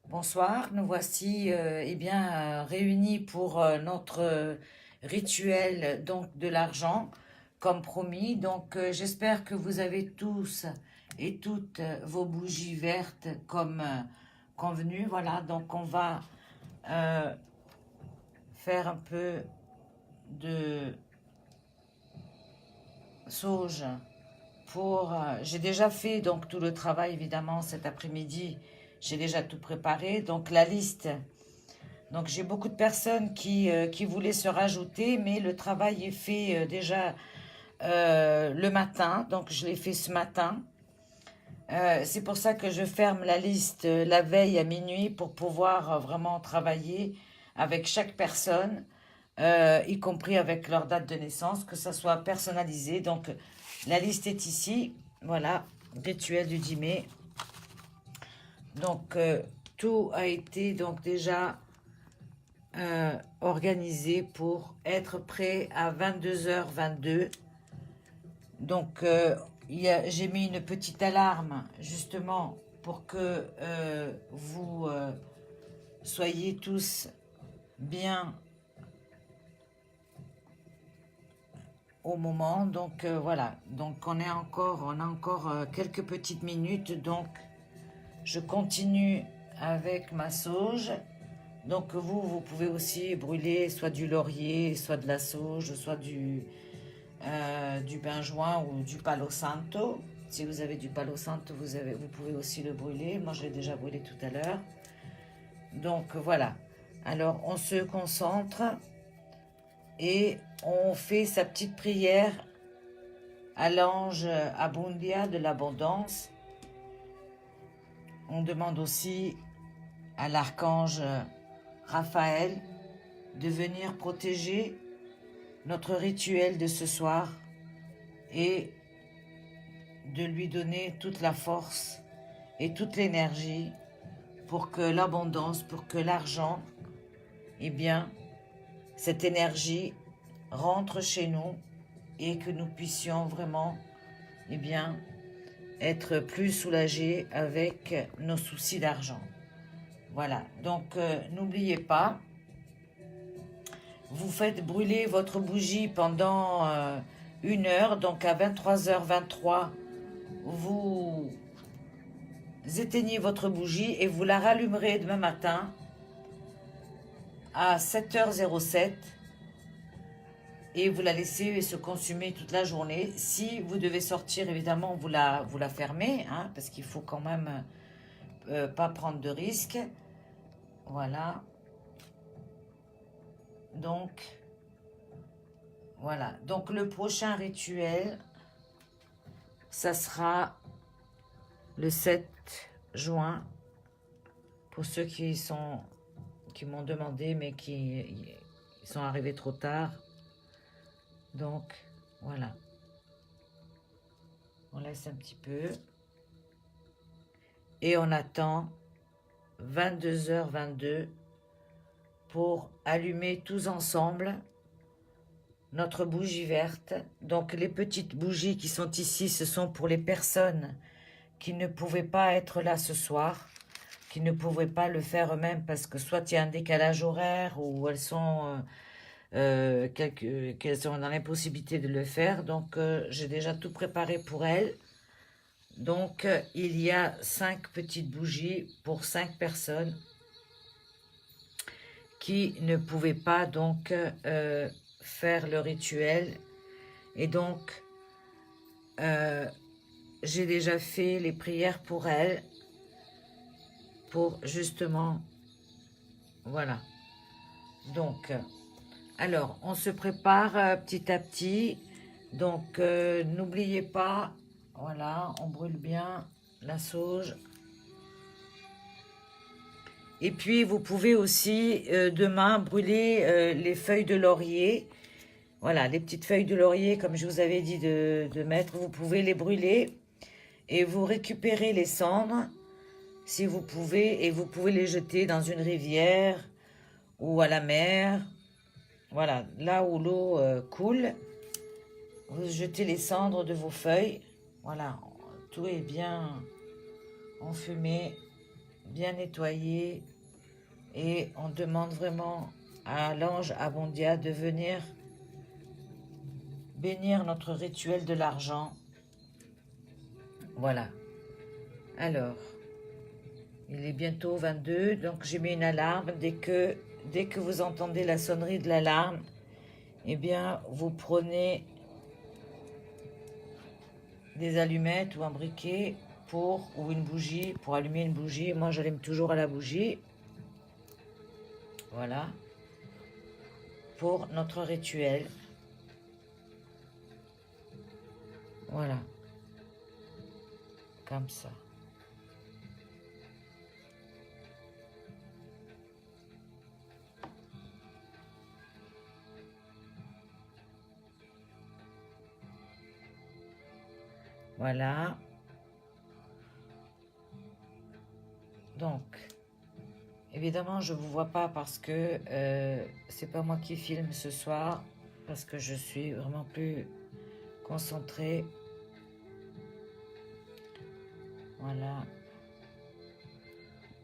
Bonsoir, nous voici réunis pour notre rituel donc de l'argent comme promis. J'espère que vous avez tous et toutes vos bougies vertes comme convenu. Voilà, donc on va euh, faire un peu de sauge pour j'ai déjà fait donc tout le travail évidemment cet après-midi. J'ai déjà tout préparé. Donc la liste. Donc j'ai beaucoup de personnes qui voulaient se rajouter, mais le travail est fait déjà le matin, donc je l'ai fait ce matin. C'est pour ça que je ferme la liste la veille à minuit pour pouvoir vraiment travailler avec chaque personne, y compris avec leur date de naissance, que ça soit personnalisé. Donc la liste est ici, voilà, rituel du 10 mai. Donc tout a été donc déjà organisé pour être prêt à 22h22. Donc, j'ai mis une petite alarme justement pour que vous soyez tous bien au moment. Donc, voilà. Donc, on a encore quelques petites minutes. Donc, je continue avec ma sauge. Donc vous pouvez aussi brûler soit du laurier, soit de la sauge, soit du benjoin ou du palo santo. Si vous avez du palo santo, vous pouvez aussi le brûler. Moi, je l'ai déjà brûlé tout à l'heure. Donc voilà. Alors on se concentre et on fait sa petite prière à l'ange Abundia de l'abondance. On demande aussi à l'archange Raphaël de venir protéger notre rituel de ce soir et de lui donner toute la force et toute l'énergie pour que l'abondance, pour que l'argent, eh bien, cette énergie rentre chez nous et que nous puissions vraiment, eh bien, être plus soulagés avec nos soucis d'argent. Voilà, donc n'oubliez pas, vous faites brûler votre bougie pendant 1 heure, donc à 23h23, vous éteignez votre bougie et vous la rallumerez demain matin à 7h07 et vous la laissez se consumer toute la journée. Si vous devez sortir, évidemment, vous la fermez, hein, parce qu'il faut quand même pas prendre de risques. Voilà. Donc, voilà. Donc, le prochain rituel, ça sera le 7 juin. Pour ceux qui m'ont demandé, mais qui sont arrivés trop tard. Donc, voilà. On laisse un petit peu. Et on attend 22h22 pour allumer tous ensemble notre bougie verte. Donc les petites bougies qui sont ici, ce sont pour les personnes qui ne pouvaient pas être là ce soir, qui ne pouvaient pas le faire eux-mêmes parce que soit il y a un décalage horaire ou elles sont qu'elles sont dans l'impossibilité de le faire. Donc j'ai déjà tout préparé pour elles. Donc il y a 5 petites bougies pour 5 personnes qui ne pouvaient pas donc faire le rituel. Et donc j'ai déjà fait les prières pour elles, pour justement, voilà. Donc, alors, on se prépare petit à petit. Donc, n'oubliez pas, voilà, on brûle bien la sauge. Et puis, vous pouvez aussi demain brûler les feuilles de laurier. Voilà, les petites feuilles de laurier, comme je vous avais dit de mettre, vous pouvez les brûler et vous récupérez les cendres, si vous pouvez, et vous pouvez les jeter dans une rivière ou à la mer. Voilà, là où l'eau coule, vous jetez les cendres de vos feuilles. Voilà, tout est bien enfumé. bien nettoyé. Et on demande vraiment à l'ange Abondia de venir bénir notre rituel de l'argent. Voilà. Alors, il est bientôt 22, donc j'ai mis une alarme. Dès que vous entendez la sonnerie de l'alarme, eh bien, vous prenez des allumettes ou un briquet ou une bougie pour allumer une bougie. Moi, j'allume toujours à la bougie. Voilà. Pour notre rituel. Voilà. Comme ça. Voilà. Donc, évidemment, je ne vous vois pas parce que c'est pas moi qui filme ce soir, parce que je suis vraiment plus concentrée. Voilà.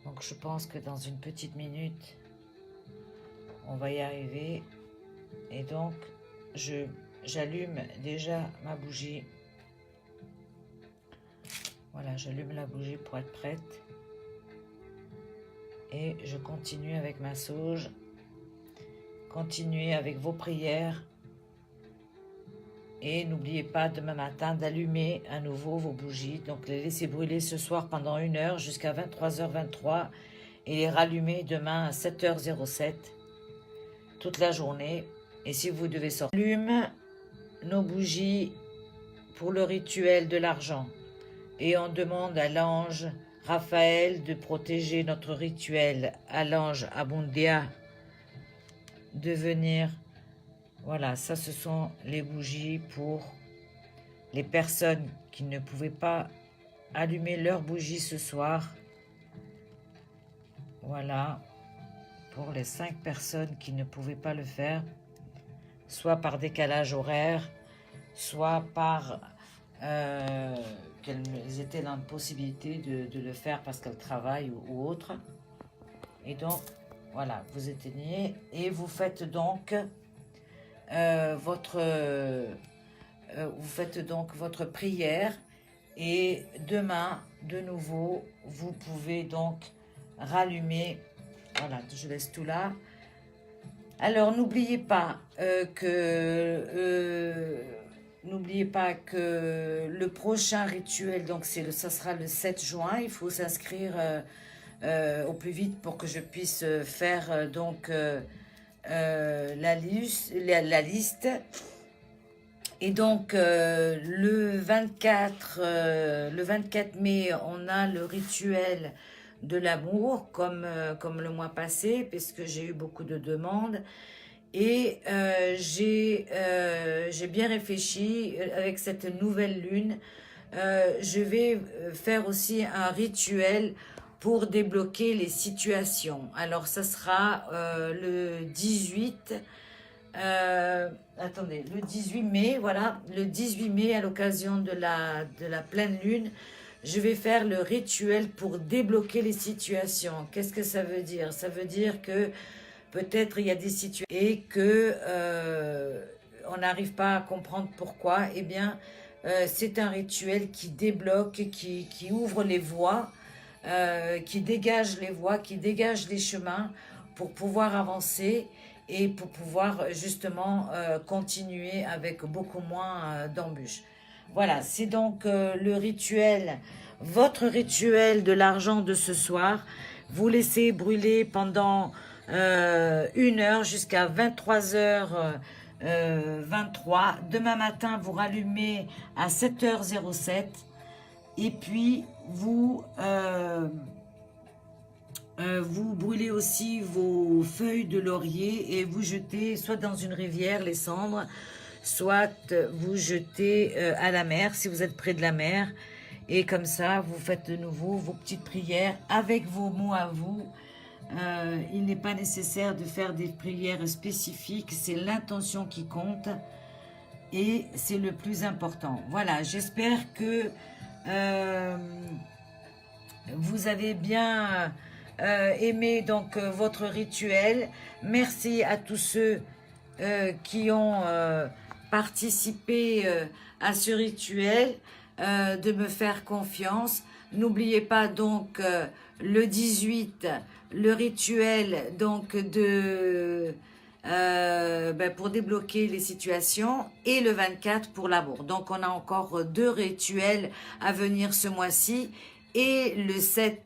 Donc, je pense que dans une petite minute, on va y arriver. Et donc, j'allume déjà ma bougie. Voilà, j'allume la bougie pour être prête. Et je continue avec ma sauge. Continuez avec vos prières. Et n'oubliez pas demain matin d'allumer à nouveau vos bougies. Donc les laisser brûler ce soir pendant 1 heure jusqu'à 23h23. Et les rallumer demain à 7h07. Toute la journée. Et si vous devez sortir, allume nos bougies pour le rituel de l'argent. Et on demande à l'ange Raphaël de protéger notre rituel, à l'ange Abondia de venir. Voilà, ça ce sont les bougies pour les personnes qui ne pouvaient pas allumer leur bougie ce soir. Voilà, pour les 5 personnes qui ne pouvaient pas le faire, soit par décalage horaire, soit par qu'elles étaient dans la possibilité de le faire parce qu'elles travaillent ou autre. Et donc, voilà, vous éteignez et vous faites donc votre prière. Et demain, de nouveau, vous pouvez donc rallumer. Voilà, je laisse tout là. Alors, n'oubliez pas que le prochain rituel, donc ça sera le 7 juin. Il faut s'inscrire au plus vite pour que je puisse faire la liste. Et donc le 24 mai, on a le rituel de l'amour comme le mois passé, puisque j'ai eu beaucoup de demandes. Et j'ai bien réfléchi avec cette nouvelle lune. Je vais faire aussi un rituel pour débloquer les situations. Alors, ça sera le 18... attendez, le 18 mai, voilà, le 18 mai, à l'occasion de la pleine lune, je vais faire le rituel pour débloquer les situations. Qu'est-ce que ça veut dire? Ça veut dire que peut-être il y a des situations et que on n'arrive pas à comprendre pourquoi. Eh bien, c'est un rituel qui débloque, qui ouvre les voies, qui dégage les voies, qui dégage les chemins pour pouvoir avancer et pour pouvoir justement continuer avec beaucoup moins d'embûches. Voilà, c'est donc le rituel, votre rituel de l'argent de ce soir. Vous laissez brûler pendant 1 heure jusqu'à 23h23. Demain matin, vous rallumez à 7h07 et puis vous brûlez aussi vos feuilles de laurier et vous jetez soit dans une rivière les cendres, soit vous jetez à la mer si vous êtes près de la mer. Et comme ça, vous faites de nouveau vos petites prières avec vos mots à vous. Il n'est pas nécessaire de faire des prières spécifiques, c'est l'intention qui compte et c'est le plus important. Voilà, j'espère que vous avez bien aimé donc votre rituel. Merci à tous ceux qui ont participé à ce rituel, de me faire confiance. N'oubliez pas donc le 18, le rituel donc de pour débloquer les situations, et le 24 pour l'amour. Donc on a encore 2 rituels à venir ce mois-ci, et le 7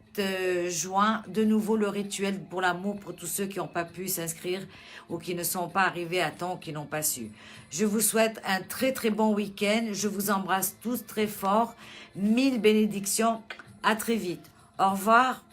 juin, de nouveau le rituel pour l'amour pour tous ceux qui n'ont pas pu s'inscrire ou qui ne sont pas arrivés à temps ou qui n'ont pas su. Je vous souhaite un très très bon week-end. Je vous embrasse tous très fort. 1000 bénédictions. À très vite. Au revoir.